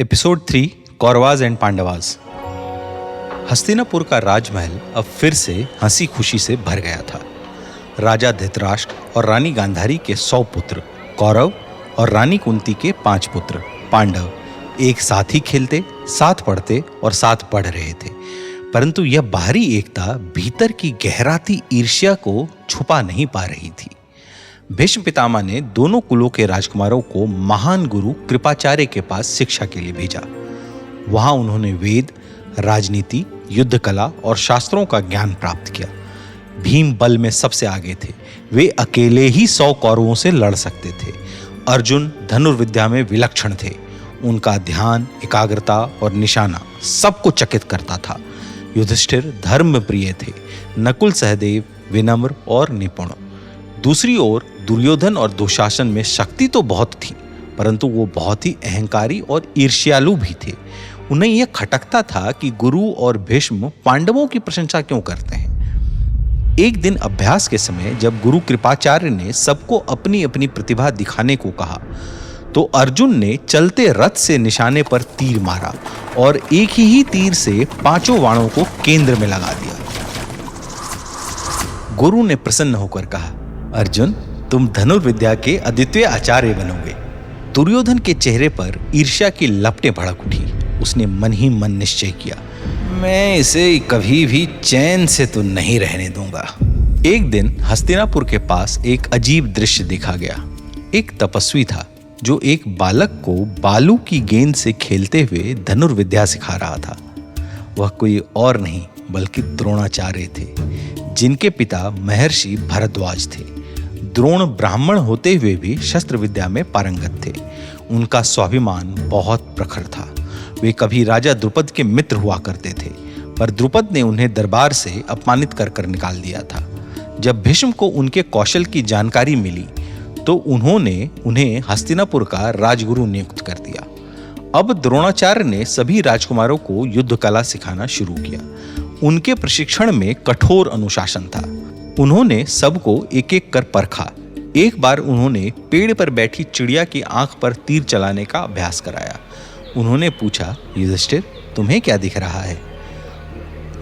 Episode 3 Kauravas and Pandavas. Hastinapur का राजमहल अब फिर से हंसी खुशी से भर गया था। राजा धृतराष्ट्र और रानी गांधारी के 100 पुत्र कौरव और रानी कुंती के 5 पुत्र पांडव एक साथ ही खेलते, साथ पढ़ते और साथ पढ़ रहे थे। परंतु यह बाहरी एकता भीतर की गहराती ईर्ष्या को छुपा नहीं पा रही थी। भीष्म पितामह ने दोनों कुलों के राजकुमारों को महान गुरु कृपाचार्य के पास शिक्षा के लिए भेजा। वहां उन्होंने वेद, राजनीति, युद्ध कला और शास्त्रों का ज्ञान प्राप्त किया। भीम बल में सबसे आगे थे। वे अकेले ही 100 कौरवों से लड़ सकते थे। अर्जुन धनुर्विद्या में विलक्षण थे। उनका ध्यान, एकाग्रता और निशाना सबको चकित करता था। युधिष्ठिर धर्म प्रिय थे। नकुल सहदेव विनम्र और निपुण। दूसरी ओर दुर्योधन और दुशासन में शक्ति तो बहुत थी, परंतु वो बहुत ही अहंकारी और ईर्ष्यालु भी थे। उन्हें यह खटकता था कि गुरु और भीष्म पांडवों की प्रशंसा क्यों करते हैं। एक दिन अभ्यास के समय जब गुरु कृपाचार्य ने सबको अपनी अपनी प्रतिभा दिखाने को कहा, तो अर्जुन ने चलते रथ से निशाने पर तीर मारा और एक ही तीर से 5 बाणों को केंद्र में लगा दिया। गुरु ने प्रसन्न होकर कहा, अर्जुन, तुम धनुर्विद्या के अद्वितीय आचार्य बनोगे। दुर्योधन के चेहरे पर ईर्ष्या की लपटें भड़क उठी। उसने मन ही मन निश्चय किया, मैं इसे कभी भी चैन से तो नहीं रहने दूंगा। एक दिन हस्तिनापुर के पास एक अजीब दृश्य देखा गया। एक तपस्वी था जो एक बालक को बालू की गेंद से खेलते हुए धनुर्विद्या सिखा रहा था। वह कोई और नहीं बल्कि द्रोणाचार्य थे, जिनके पिता महर्षि भरद्वाज थे। द्रोण ब्राह्मण होते हुए भी शस्त्र विद्या में पारंगत थे। उनका स्वाभिमान बहुत प्रखर था। वे कभी राजा द्रुपद के मित्र हुआ करते थे, पर द्रुपद ने उन्हें दरबार से अपमानित कर निकाल दिया था। जब भीष्म को उनके कौशल की जानकारी मिली तो उन्होंने उन्हें हस्तिनापुर का राजगुरु नियुक्त कर दिया। अब द्रोणाचार्य ने सभी राजकुमारों को युद्ध कला सिखाना शुरू किया। उनके प्रशिक्षण में कठोर अनुशासन था। उन्होंने सबको एक एक कर परखा। एक बार उन्होंने पेड़ पर बैठी चिड़िया की आंख पर तीर चलाने का अभ्यास कराया। उन्होंने पूछा, युधिष्ठिर, तुम्हें क्या दिख रहा है?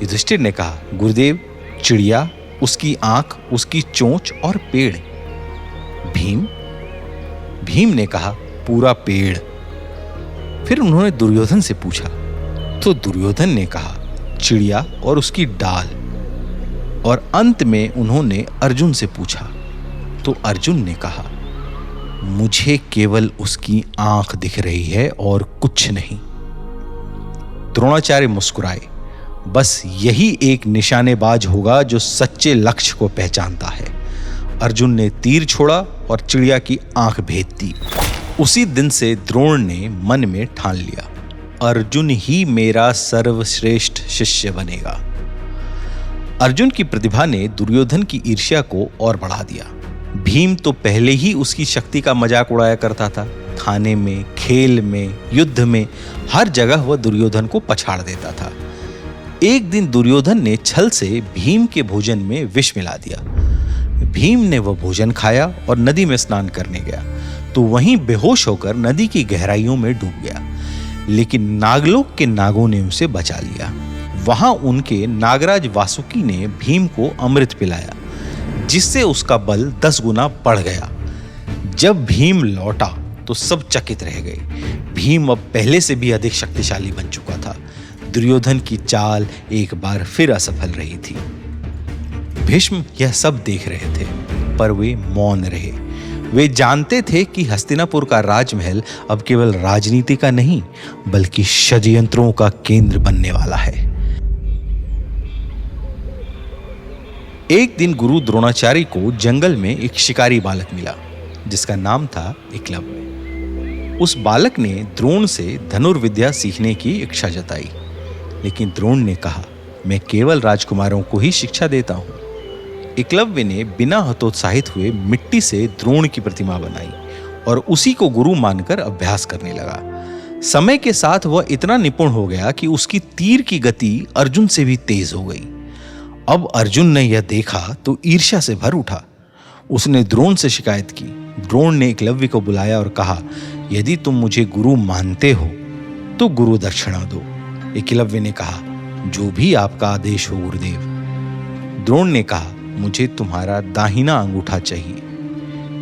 युधिष्ठिर ने कहा, गुरुदेव, चिड़िया, उसकी आंख, उसकी चोंच और पेड़। भीम ने कहा, पूरा पेड़। फिर उन्होंने दुर्योधन से पूछा, तो दुर्योधन ने कहा, चिड़िया और उसकी डाल। और अंत में उन्होंने अर्जुन से पूछा, तो अर्जुन ने कहा, मुझे केवल उसकी आंख दिख रही है और कुछ नहीं। द्रोणाचार्य मुस्कुराए। बस यही एक निशानेबाज होगा जो सच्चे लक्ष्य को पहचानता है। अर्जुन ने तीर छोड़ा और चिड़िया की आंख भेद दी। उसी दिन से द्रोण ने मन में ठान लिया, अर्जुन ही मेरा सर्वश्रेष्ठ शिष्य बनेगा। अर्जुन की प्रतिभा ने दुर्योधन की ईर्ष्या को और बढ़ा दिया। भीम तो पहले ही उसकी शक्ति का मजाक उड़ाया करता था। खाने में, खेल में, युद्ध में, हर जगह वह दुर्योधन को पछाड़ देता था। एक दिन दुर्योधन ने छल से भीम के भोजन में विष मिला दिया। भीम ने वह भोजन खाया और नदी में स्नान करने गया, तो वहीं बेहोश होकर नदी की गहराइयों में डूब गया। लेकिन नागलोक के नागों ने उसे बचा लिया। वहां उनके नागराज वासुकी ने भीम को अमृत पिलाया, जिससे उसका बल 10 गुना बढ़ गया। जब भीम लौटा तो सब चकित रह गए। भीम अब पहले से भी अधिक शक्तिशाली बन चुका था। दुर्योधन की चाल एक बार फिर असफल रही थी। भीष्म यह सब देख रहे थे, पर वे मौन रहे। वे जानते थे कि हस्तिनापुर का राजमहल अब केवल राजनीति का नहीं, बल्कि षड्यंत्रों का केंद्र बनने वाला है। एक दिन गुरु द्रोणाचार्य को जंगल में एक शिकारी बालक मिला, जिसका नाम था एकलव्य। उस बालक ने द्रोण से धनुर्विद्या सीखने की इच्छा जताई, लेकिन द्रोण ने कहा, मैं केवल राजकुमारों को ही शिक्षा देता हूं। एकलव्य ने बिना हतोत्साहित हुए मिट्टी से द्रोण की प्रतिमा बनाई और उसी को गुरु मानकर अभ्यास करने लगा। समय के साथ वह इतना निपुण हो गया कि उसकी तीर की गति अर्जुन से भी तेज हो गई। अब अर्जुन ने यह देखा तो ईर्ष्या से भर उठा। उसने द्रोण से शिकायत की। द्रोण ने एकलव्य को बुलाया और कहा, यदि तुम मुझे गुरु मानते हो तो गुरु दक्षिणा दो। एकलव्य ने कहा, जो भी आपका आदेश हो गुरुदेव। द्रोण ने कहा, मुझे तुम्हारा दाहिना अंगूठा चाहिए।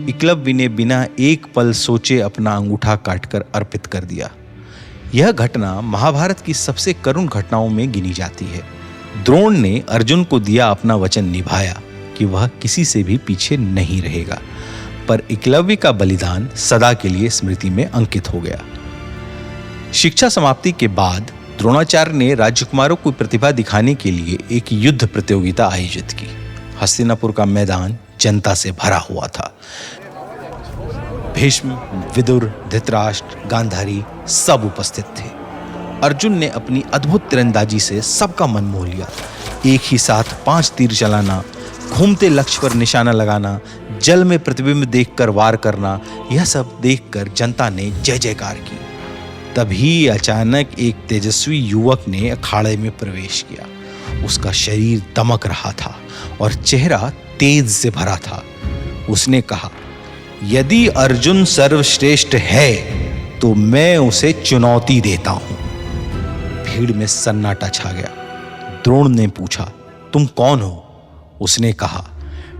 एकलव्य ने बिना एक पल सोचे अपना अंगूठा काटकर अर्पित कर दिया। यह घटना महाभारत की सबसे करुण घटनाओं में गिनी जाती है। द्रोण ने अर्जुन को दिया अपना वचन निभाया कि वह किसी से भी पीछे नहीं रहेगा, पर एकलव्य का बलिदान सदा के लिए स्मृति में अंकित हो गया। शिक्षा समाप्ति के बाद द्रोणाचार्य ने राजकुमारों को प्रतिभा दिखाने के लिए एक युद्ध प्रतियोगिता आयोजित की। हस्तिनापुर का मैदान जनता से भरा हुआ था। भीष्म, विदुर, धृतराष्ट्र, गांधारी सब उपस्थित थे। अर्जुन ने अपनी अद्भुत तीरंदाजी से सबका मन मोह लिया। एक ही साथ 5 तीर चलाना, घूमते लक्ष्य पर निशाना लगाना, जल में प्रतिबिंब देखकर वार करना, यह सब देखकर जनता ने जय जयकार की। तभी अचानक एक तेजस्वी युवक ने अखाड़े में प्रवेश किया। उसका शरीर दमक रहा था और चेहरा तेज से भरा था। उसने कहा, यदि अर्जुन सर्वश्रेष्ठ है तो मैं उसे चुनौती देता हूं। भीड़ में सन्नाटा छा गया। द्रोण ने पूछा, तुम कौन हो? उसने कहा,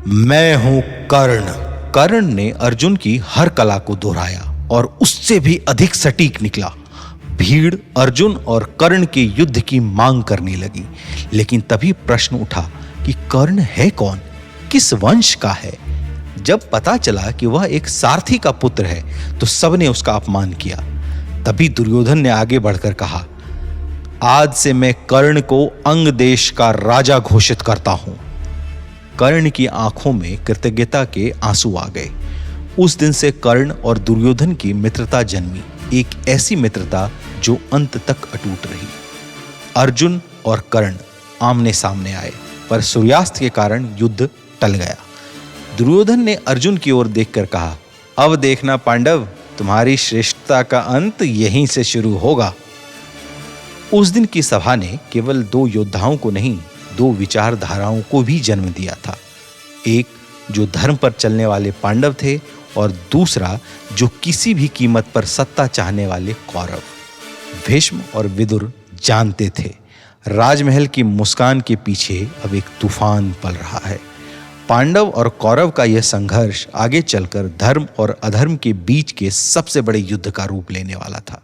मैं हूं कर्ण। कर्ण ने अर्जुन की हर कला को दोहराया और उससे भी अधिक सटीक निकला। भीड़ अर्जुन और कर्ण के युद्ध की मांग करने लगी, लेकिन तभी प्रश्न उठा कि कर्ण है कौन, किस वंश का है। जब पता चला कि वह एक सारथी का पुत्र है तो सबने उसका अपमान किया। तभी दुर्योधन ने आगे बढ़कर कहा, आज से मैं कर्ण को अंग देश का राजा घोषित करता हूं। कर्ण की आंखों में कृतज्ञता के आंसू आ गए। उस दिन से कर्ण और दुर्योधन की मित्रता जन्मी, एक ऐसी मित्रता जो अंत तक अटूट रही। अर्जुन और कर्ण आमने सामने आए, पर सूर्यास्त के कारण युद्ध टल गया। दुर्योधन ने अर्जुन की ओर देखकर कहा, अब देखना पांडव, तुम्हारी श्रेष्ठता का अंत यहीं से शुरू होगा। उस दिन की सभा ने केवल 2 योद्धाओं को नहीं, 2 विचारधाराओं को भी जन्म दिया था। एक जो धर्म पर चलने वाले पांडव थे और दूसरा जो किसी भी कीमत पर सत्ता चाहने वाले कौरव। भीष्म और विदुर जानते थे, राजमहल की मुस्कान के पीछे अब एक तूफान पल रहा है। पांडव और कौरव का यह संघर्ष आगे चलकर धर्म और अधर्म के बीच के सबसे बड़े युद्ध का रूप लेने वाला था।